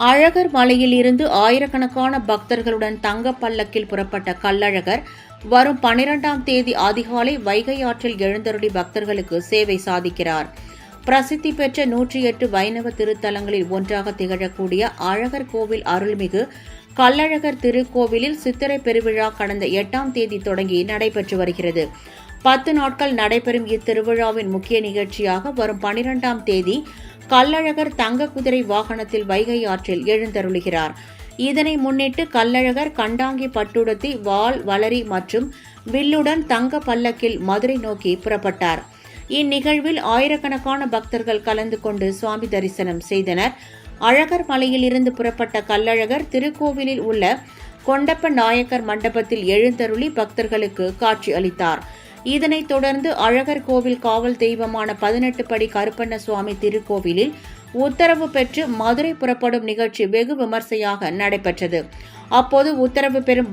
அழகர் மலையில் இருந்து ஆயிரக்கணக்கான பக்தர்களுடன் தங்க பல்லக்கில் புறப்பட்ட கள்ளழகர் வரும் 12ஆம் தேதி அதிகாலை வைகை ஆற்றில் எழுந்தருளி பக்தர்களுக்கு சேவை சாதிக்கிறார். பிரசித்தி பெற்ற 108 வைணவ திருத்தலங்களில் ஒன்றாக திகழக்கூடிய அழகர் கோவில் அருள்மிகு கள்ளழகர் திருக்கோவிலில் சித்திரை பெருவிழா கடந்த 8ஆம் தேதி தொடங்கி நடைபெற்று வருகிறது. 10 நாட்கள் நடைபெறும் இத்திருவிழாவின் முக்கிய நிகழ்ச்சியாக வரும் 12ஆம் தேதி கள்ளழகர் தங்க குதிரை வாகனத்தில் வைகை ஆற்றில் எழுந்தருளுகிறார். இதனை முன்னிட்டு கள்ளழகர் கண்டாங்கி பட்டுடுத்தி வாள் வளரி மற்றும் வில்லுடன் தங்க பல்லக்கில் மதுரை நோக்கி புறப்பட்டார். இந்நிகழ்வில் ஆயிரக்கணக்கான பக்தர்கள் கலந்து கொண்டு சுவாமி தரிசனம் செய்தனர். அழகர் மலையில் இருந்து புறப்பட்ட கள்ளழகர் திருக்கோவிலில் உள்ள கொண்டப்ப நாயக்கர் மண்டபத்தில் எழுந்தருளி பக்தர்களுக்கு காட்சி அளித்தார். இதனைத் தொடர்ந்து அழகர் கோவில் காவல் தெய்வமான 18 படி கருப்பண்ண சுவாமி திருக்கோவிலில் உத்தரவு பெற்று மதுரை புறப்படும் நிகழ்ச்சி வெகு விமர்சையாக நடைபெற்றது. அப்போது உத்தரவு பெறும்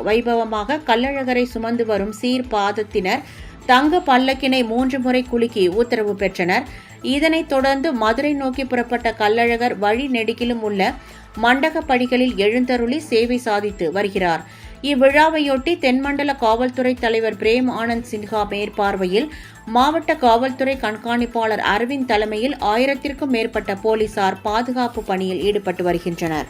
வைபவமாக கள்ளழகரை சுமந்து வரும் சீர்பாதத்தினர் தங்க பல்லக்கினை 3 முறை குலுக்கி உத்தரவு பெற்றனர். இதனைத் தொடர்ந்து மதுரை நோக்கி புறப்பட்ட கள்ளழகர் வழி நெடுகிலும் உள்ள மண்டகப்படிகளில் எழுந்தருளி சேவை சாதித்து வருகிறார். இவ்விழாவையொட்டி தென்மண்டல காவல்துறை தலைவர் பிரேம் ஆனந்த் சின்ஹா மேற்பார்வையில் மாவட்ட காவல்துறை கண்காணிப்பாளர் அரவிந்த் தலைமையில் 1000க்கும் மேற்பட்ட போலீசார் பாதுகாப்பு பணியில் ஈடுபட்டு வருகின்றனர்.